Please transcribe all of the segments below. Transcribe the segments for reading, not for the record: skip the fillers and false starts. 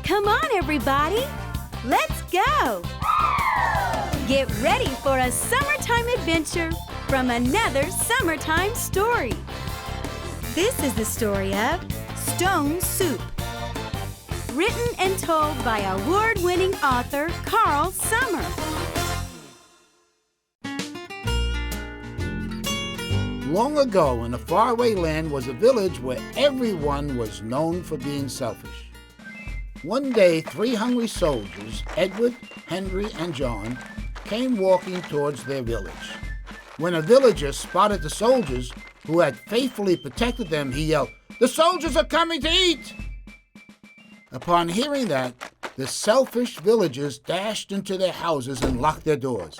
Come on, everybody. Let's go. Get ready for a summertime adventure from another Sommer-Time Story. This is the story of Stone Soup. Written and told by award-winning author Carl Sommer. Long ago, in a faraway land, was a village where everyone was known for being selfish. One day, 3 hungry soldiers, Edward, Henry, and John, came walking towards their village. When a villager spotted the soldiers, who had faithfully protected them, he yelled, "The soldiers are coming to eat!" Upon hearing that, the selfish villagers dashed into their houses and locked their doors.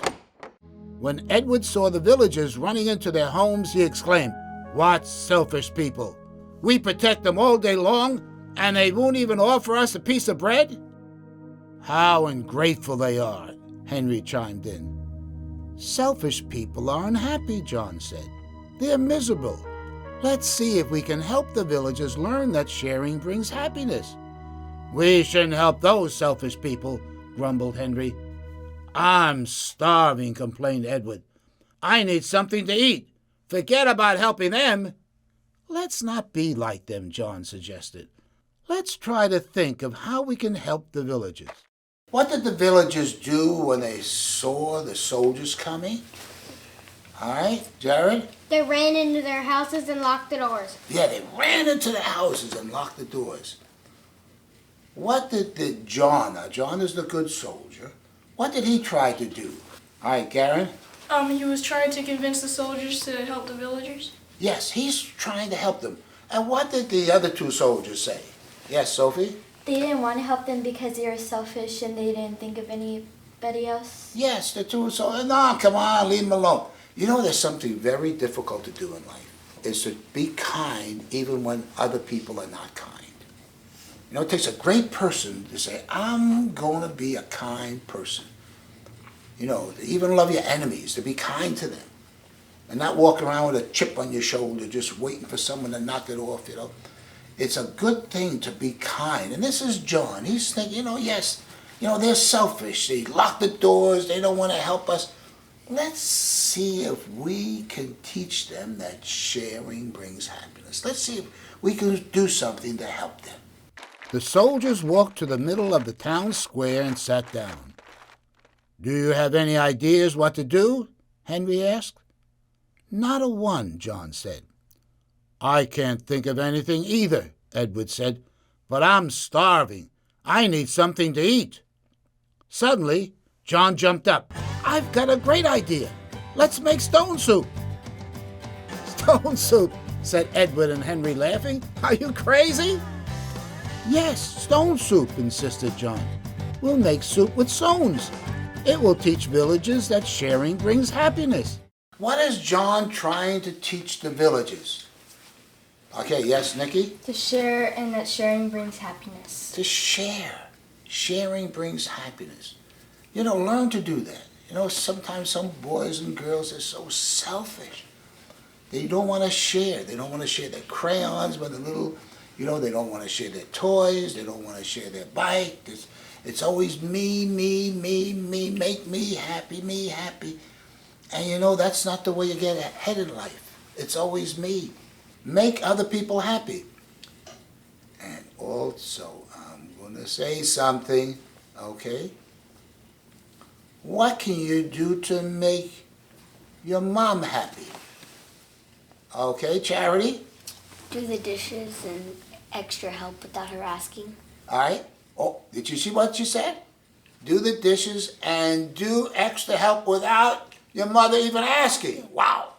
When Edward saw the villagers running into their homes, he exclaimed, "What selfish people! We protect them all day long, and they won't even offer us a piece of bread?" "How ungrateful they are," Henry chimed in. "Selfish people are unhappy," John said. "They're miserable. Let's see if we can help the villagers learn that sharing brings happiness." "We shouldn't help those selfish people," grumbled Henry. "I'm starving," complained Edward. "I need something to eat. Forget about helping them." "Let's not be like them," John suggested. "Let's try to think of how we can help the villagers." What did the villagers do when they saw the soldiers coming? All right, Jared? They ran into their houses and locked the doors. Yeah, they ran into the houses and locked the doors. What did John, now John is the good soldier, what did he try to do? All right, Garen? He was trying to convince the soldiers to help the villagers. Yes, he's trying to help them. And what did the other 2 soldiers say? Yes, Sophie? They didn't want to help them because they were selfish and they didn't think of anybody else. Yes, the 2 soldiers. No, come on, leave them alone. You know, there's something very difficult to do in life, is to be kind even when other people are not kind. You know, it takes a great person to say, "I'm going to be a kind person." You know, to even love your enemies, to be kind to them. And not walk around with a chip on your shoulder just waiting for someone to knock it off, you know. It's a good thing to be kind. And this is John. He's thinking, yes, they're selfish. They lock the doors. They don't want to help us. Let's see if we can teach them that sharing brings happiness. Let's see if we can do something to help them. The soldiers walked to the middle of the town square and sat down. "Do you have any ideas what to do?" Henry asked. "Not a one," John said. "I can't think of anything either," Edward said, "but I'm starving. I need something to eat." Suddenly, John jumped up. "I've got a great idea. Let's make stone soup." "Stone soup," said Edward and Henry, laughing. "Are you crazy?" "Yes, stone soup," insisted John. "We'll make soup with stones. It will teach villagers that sharing brings happiness." What is John trying to teach the villagers? Okay, yes, Nikki? To share and that sharing brings happiness. To share. Sharing brings happiness. Learn to do that. Sometimes some boys and girls are so selfish. They don't want to share. They don't want to share their crayons with the little, they don't want to share their toys. They don't want to share their bike. It's always me, make me happy. And that's not the way you get ahead in life. It's always me. Make other people happy. And also, I'm going to say something, okay? What can you do to make your mom happy? Okay, Charity? Do the dishes and extra help without her asking. All right. Oh, did you see what you said? Do the dishes and do extra help without your mother even asking. Wow.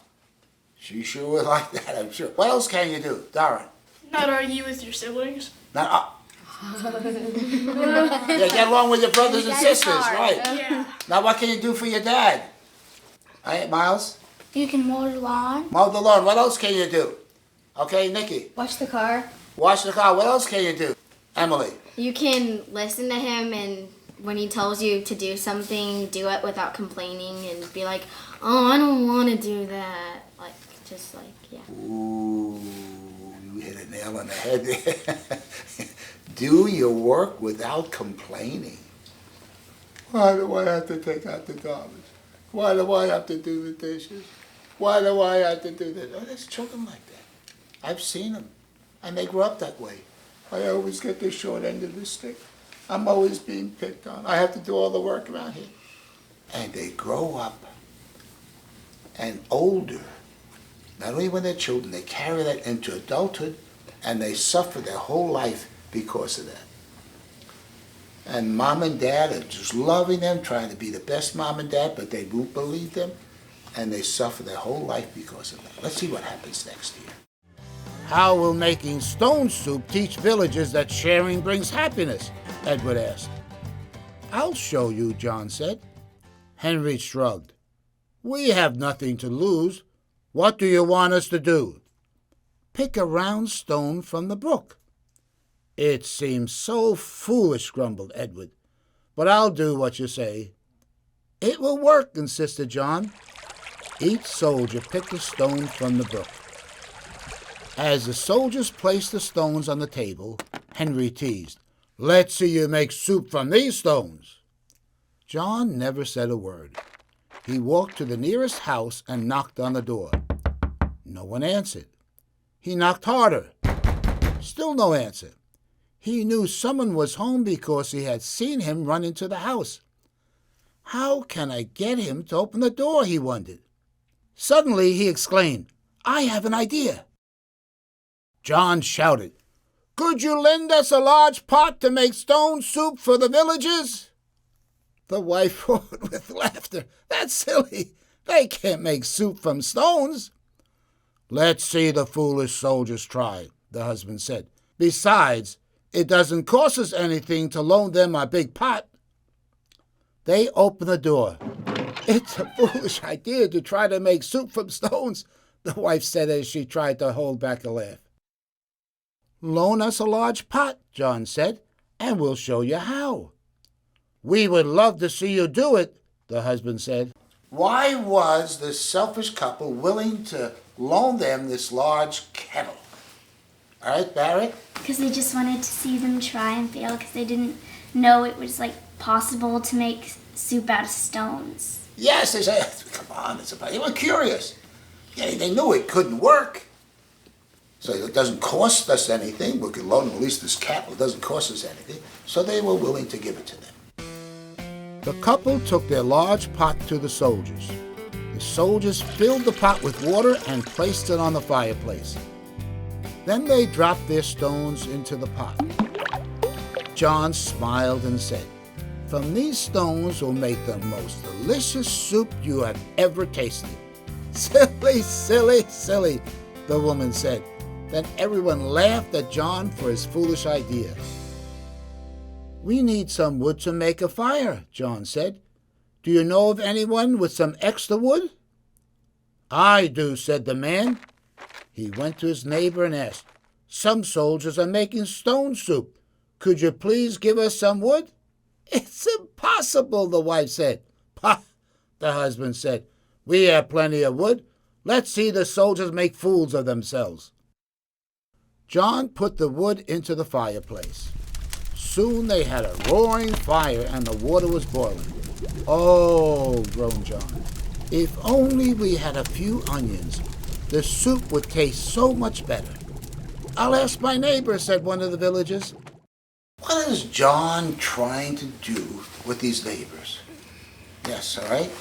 She sure would like that, I'm sure. What else can you do, Darren? Not argue with your siblings. Yeah, get along with your brothers and sisters, right? Yeah. Now what can you do for your dad? All right, Miles? You can mow the lawn. Mow the lawn. What else can you do? Okay, Nikki? Wash the car. Wash the car. What else can you do? Emily? You can listen to him, and when he tells you to do something, do it without complaining and be like, "Oh, I don't want to do that." Yeah. Ooh, you hit a nail on the head there. do your work without complaining. Why do I have to take out the garbage? Why do I have to do the dishes? Why do I have to do this? Oh, there's children like that. I've seen them, and they grow up that way. I always get the short end of the stick. I'm always being picked on. I have to do all the work around here. And they grow up and older. Not only when they're children, they carry that into adulthood, and they suffer their whole life because of that. And mom and dad are just loving them, trying to be the best mom and dad, but they won't believe them, and they suffer their whole life because of that. Let's see what happens next year. How will making stone soup teach villagers that sharing brings happiness? Edward asked. I'll show you, John said. Henry shrugged. We have nothing to lose. What do you want us to do? Pick a round stone from the brook. It seems so foolish, grumbled Edward, but I'll do what you say. It will work, insisted John. Each soldier picked a stone from the brook. As the soldiers placed the stones on the table, Henry teased, Let's see you make soup from these stones. John never said a word. He walked to the nearest house and knocked on the door. No one answered. He knocked harder. Still no answer. He knew someone was home because he had seen him run into the house. How can I get him to open the door, he wondered. Suddenly he exclaimed, I have an idea. John shouted, Could you lend us a large pot to make stone soup for the villagers? The wife roared with laughter. That's silly. They can't make soup from stones. Let's see the foolish soldiers try, the husband said. Besides, it doesn't cost us anything to loan them a big pot. They opened the door. It's a foolish idea to try to make soup from stones, the wife said as she tried to hold back a laugh. Loan us a large pot, John said, and we'll show you how. We would love to see you do it, the husband said. Why was this selfish couple willing to loan them this large kettle? All right, Barrett? Because they just wanted to see them try and fail because they didn't know it was possible to make soup out of stones. Yes, they said, come on, they were curious. Yeah, they knew it couldn't work. So it doesn't cost us anything. We could loan them at least this kettle. It doesn't cost us anything. So they were willing to give it to them. The couple took their large pot to the soldiers. The soldiers filled the pot with water and placed it on the fireplace. Then they dropped their stones into the pot. John smiled and said, From these stones will make the most delicious soup you have ever tasted. Silly, silly, silly, the woman said. Then everyone laughed at John for his foolish idea. We need some wood to make a fire, John said. Do you know of anyone with some extra wood? I do, said the man. He went to his neighbor and asked, Some soldiers are making stone soup. Could you please give us some wood? It's impossible, the wife said. Pah, the husband said. We have plenty of wood. Let's see the soldiers make fools of themselves. John put the wood into the fireplace. Soon they had a roaring fire and the water was boiling. Oh, groaned John, if only we had a few onions. The soup would taste so much better. I'll ask my neighbor, said one of the villagers. What is John trying to do with these neighbors? Yes, all right.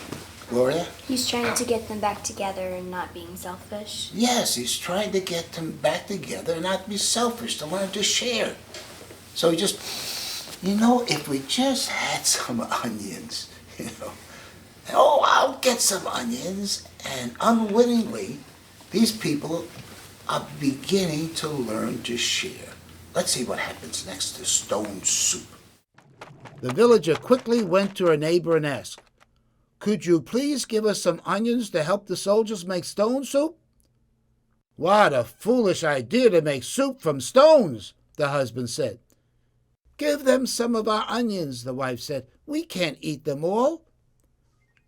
Gloria? He's trying to get them back together and not being selfish. Yes, he's trying to get them back together and not be selfish, to learn to share. So he just, if we just had some onions, Oh, I'll get some onions. And unwittingly, these people are beginning to learn to share. Let's see what happens next to stone soup. The villager quickly went to her neighbor and asked, Could you please give us some onions to help the soldiers make stone soup? What a foolish idea to make soup from stones, the husband said. Give them some of our onions, the wife said. We can't eat them all.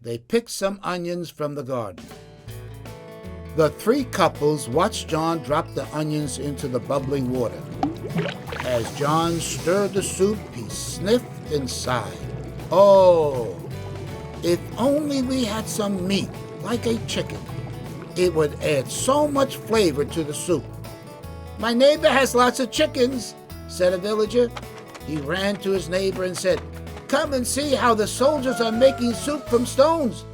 They picked some onions from the garden. The three couples watched John drop the onions into the bubbling water. As John stirred the soup, he sniffed and sighed. Oh, if only we had some meat, like a chicken. It would add so much flavor to the soup. My neighbor has lots of chickens, said a villager. He ran to his neighbor and said, come and see how the soldiers are making soup from stones.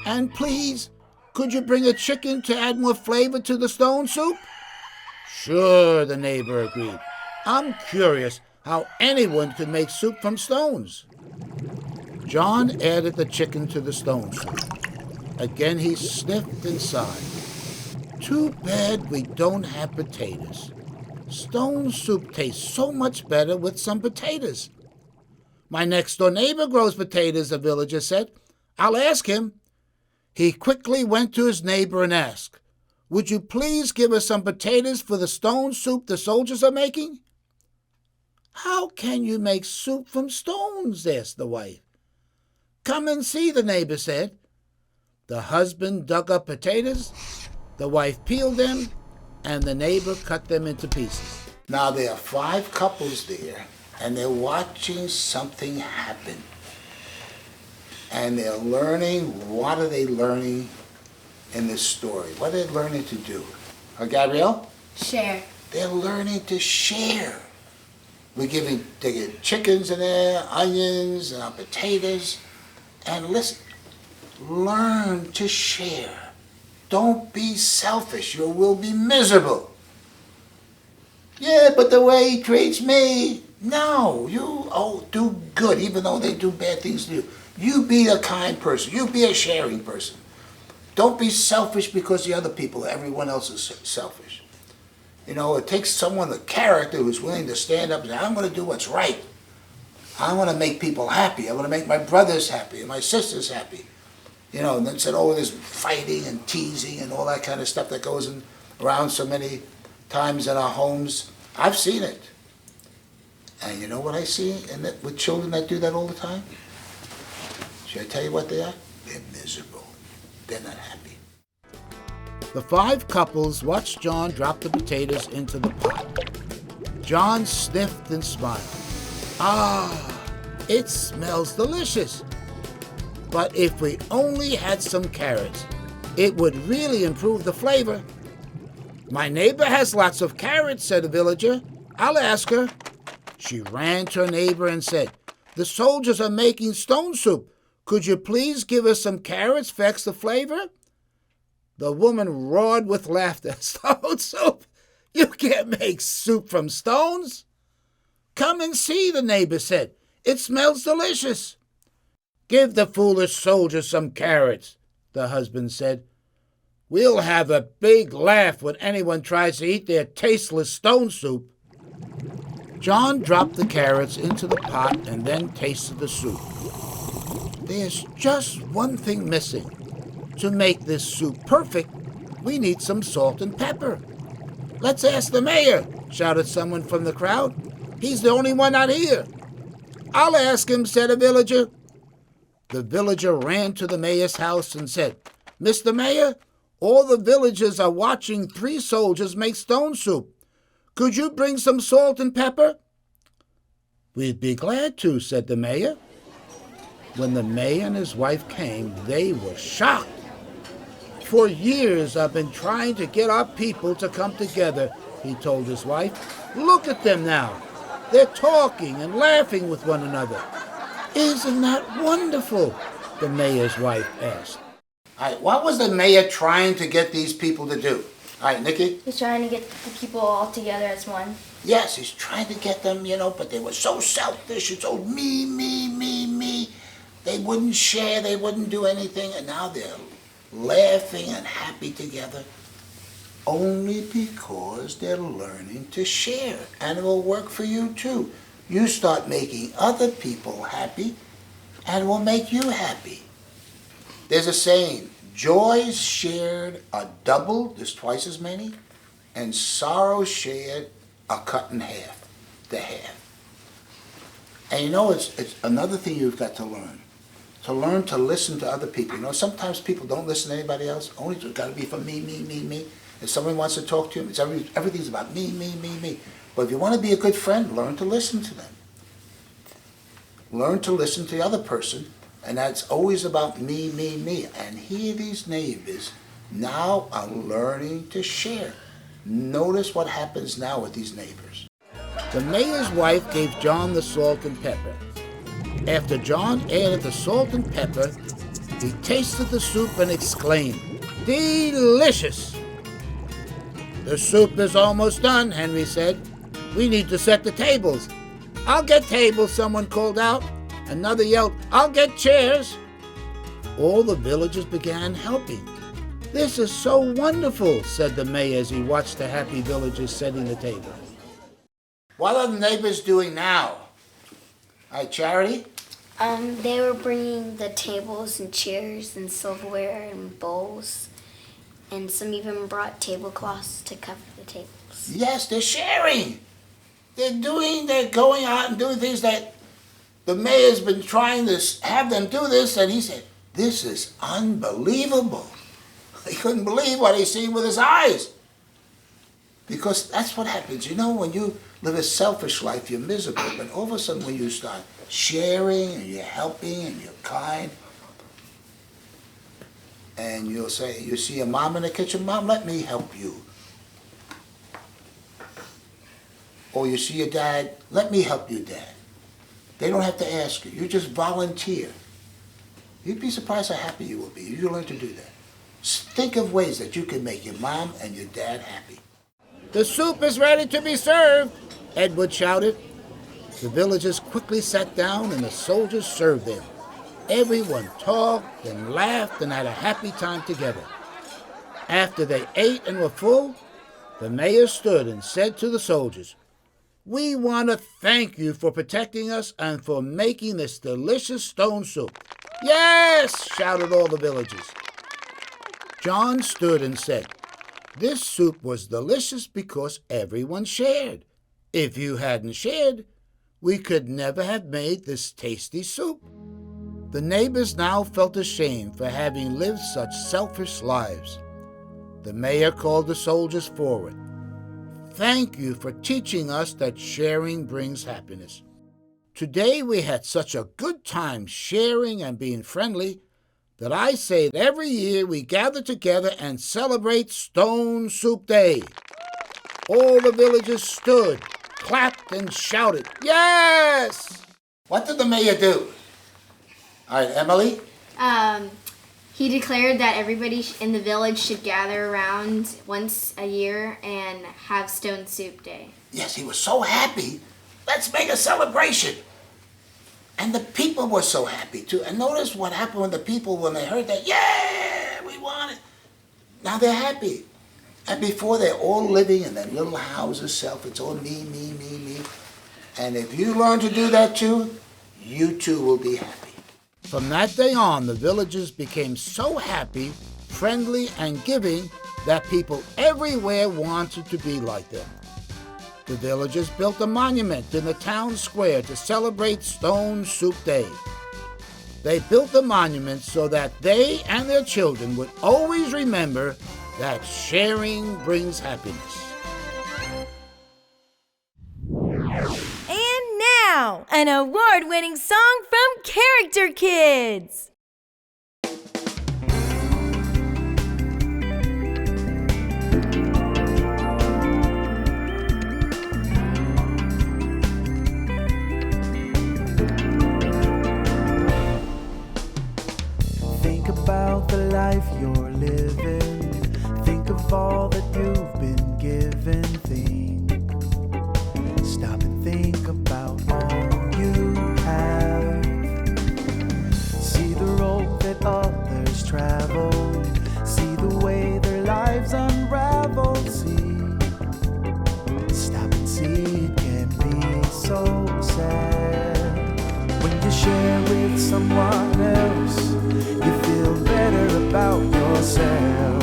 And please, could you bring a chicken to add more flavor to the stone soup? Sure, the neighbor agreed. I'm curious how anyone could make soup from stones. John added the chicken to the stone soup. Again he sniffed and sighed. Too bad we don't have potatoes. Stone soup tastes so much better with some potatoes. My next-door neighbor grows potatoes, the villager said. I'll ask him. He quickly went to his neighbor and asked, would you please give us some potatoes for the stone soup the soldiers are making? How can you make soup from stones? Asked the wife. Come and see, the neighbor said. The husband dug up potatoes, the wife peeled them, and the neighbor cut them into pieces. Now there are 5 couples there, and they're watching something happen. And they're learning, what are they learning in this story? What are they learning to do? Gabrielle? Share. They're learning to share. They get chickens in there, onions, potatoes, and listen, learn to share. Don't be selfish, you will be miserable. Yeah, but the way he treats me. No, do good, even though they do bad things to you. You be a kind person, you be a sharing person. Don't be selfish because the other people, everyone else is selfish. You know, it takes someone with character who's willing to stand up and say, I'm going to do what's right. I want to make people happy. I want to make my brothers happy and my sisters happy. You know, and then said, oh, there's fighting and teasing and all that kind of stuff that goes around so many times in our homes. I've seen it. And you know what I see with children that do that all the time? Should I tell you what they are? They're miserable. They're not happy. The 5 couples watched John drop the potatoes into the pot. John sniffed and smiled. Ah, it smells delicious. But if we only had some carrots, it would really improve the flavor. My neighbor has lots of carrots, said the villager. I'll ask her. She ran to her neighbor and said, the soldiers are making stone soup. Could you please give us some carrots for extra flavor? The woman roared with laughter. Stone soup? You can't make soup from stones. Come and see, the neighbor said. It smells delicious. Give the foolish soldiers some carrots, the husband said. We'll have a big laugh when anyone tries to eat their tasteless stone soup. John dropped the carrots into the pot and then tasted the soup. There's just one thing missing. To make this soup perfect, we need some salt and pepper. Let's ask the mayor, shouted someone from the crowd. He's the only one out here. I'll ask him, said a villager. The villager ran to the mayor's house and said, Mr. Mayor, all the villagers are watching 3 soldiers make stone soup. Could you bring some salt and pepper? We'd be glad to, said the mayor. When the mayor and his wife came, they were shocked. For years I've been trying to get our people to come together, he told his wife. Look at them now. They're talking and laughing with one another. Isn't that wonderful? The mayor's wife asked. All right, what was the mayor trying to get these people to do? All right, Nikki? He's trying to get the people all together as one. Yes, he's trying to get them, but they were so selfish. It's all me, me, me, me. They wouldn't share, they wouldn't do anything, and now they're laughing and happy together only because they're learning to share. And it will work for you too. You start making other people happy, and it will make you happy. There's a saying, joys shared are doubled, there's twice as many, and sorrows shared are cut in half, the half. And it's another thing you've got to learn. To learn to listen to other people. Sometimes people don't listen to anybody else. Only it's got to be for me, me, me, me. If someone wants to talk to you, everything's about me, me, me, me. But if you want to be a good friend, learn to listen to them. Learn to listen to the other person, and that's always about me, me, me. And here these neighbors now are learning to share. Notice what happens now with these neighbors. The mayor's wife gave John the salt and pepper. After John added the salt and pepper, he tasted the soup and exclaimed, "Delicious!" "The soup is almost done," Henry said. "We need to set the tables." "I'll get tables," someone called out. Another yelled, "I'll get chairs." All the villagers began helping. "This is so wonderful," said the mayor as he watched the happy villagers setting the table. What are the neighbors doing now? Hi, Charity? They were bringing the tables and chairs and silverware and bowls, and some even brought tablecloths to cover the tables. Yes, they're sharing. They're going out and doing things that the mayor's been trying to have them do this, and he said, "This is unbelievable." He couldn't believe what he's seen with his eyes. Because that's what happens. You know, when you live a selfish life, you're miserable. But all of a sudden, when you start sharing and you're helping and you're kind, and you'll say, you see a mom in the kitchen, "Mom, let me help you." Or you see your dad, "Let me help you, Dad." They don't have to ask you. You just volunteer. You'd be surprised how happy you will be. You learn to do that. Think of ways that you can make your mom and your dad happy. "The soup is ready to be served," Edward shouted. The villagers quickly sat down and the soldiers served them. Everyone talked and laughed and had a happy time together. After they ate and were full, the mayor stood and said to the soldiers, "We want to thank you for protecting us and for making this delicious stone soup." "Yes!" shouted all the villagers. John stood and said, "This soup was delicious because everyone shared. If you hadn't shared, we could never have made this tasty soup." The neighbors now felt ashamed for having lived such selfish lives. The mayor called the soldiers forward. "Thank you for teaching us that sharing brings happiness. Today we had such a good time sharing and being friendly that I say that every year we gather together and celebrate Stone Soup Day." All the villagers stood, clapped, and shouted, "Yes!" What did the mayor do? All right, Emily? He declared that everybody in the village should gather around once a year and have Stone Soup Day. Yes, he was so happy. Let's make a celebration. And the people were so happy too. And notice what happened when the people, when they heard that, "Yeah, we want it." Now they're happy. And before they're all living in their little houses, it's all me, me, me, me. And if you learn to do that too, you too will be happy. From that day on, the villagers became so happy, friendly, and giving that people everywhere wanted to be like them. The villagers built a monument in the town square to celebrate Stone Soup Day. They built the monument so that they and their children would always remember that sharing brings happiness. And now, an award-winning song from Character Kids. Think about the life you're living. Think of all that you've been given. Stop and think about all you have. See the road that others travel. See the way their lives unravel. See, stop and see it can be so sad. When you share with someone else, you feel better about yourself.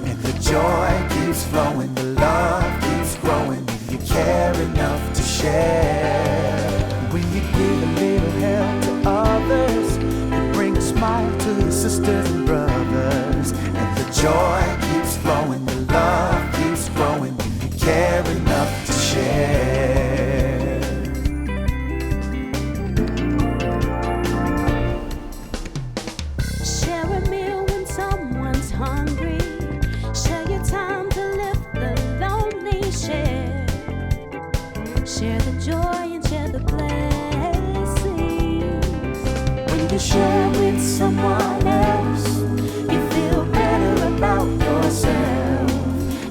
And the joy keeps flowing, the love keeps growing. When you care enough to share. When you give a little help to others, you bring a smile to your sisters and brothers. And the joy keeps flowing, the love keeps growing. When you care enough to share. Share the joy and share the blessings. When you share with someone else, you feel better about yourself.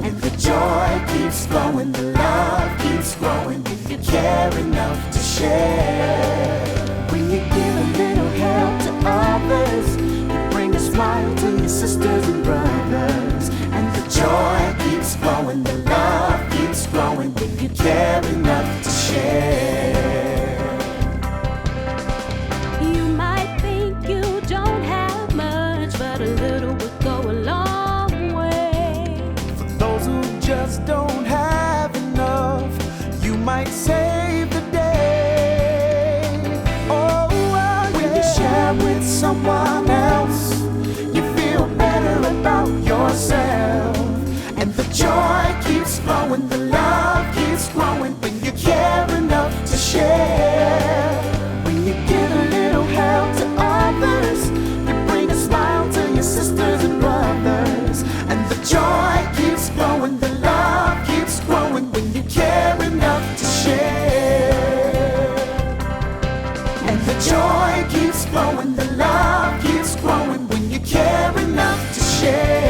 And the joy keeps flowing, the love keeps growing. If you care enough to share. When you give a little help to others, you bring a smile to your sisters and brothers. And the joy keeps flowing, the love keeps growing. If you care enough to share. You might think you don't have much, but a little would go a long way. For those who just don't have enough, you might save the day. Oh, when you share with someone else, you feel better about yourself. And the joy keeps flowing, the love keeps growing. When you care enough to share. When you give a little help to others, you bring a smile to your sisters and brothers. And the joy keeps flowing, the love keeps growing. When you care enough to share. And the joy keeps flowing, the love keeps growing. When you care enough to share.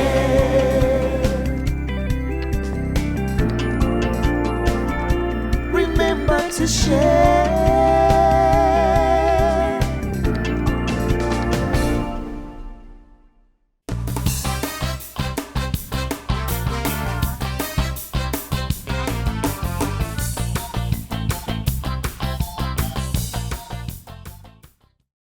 Remember to share.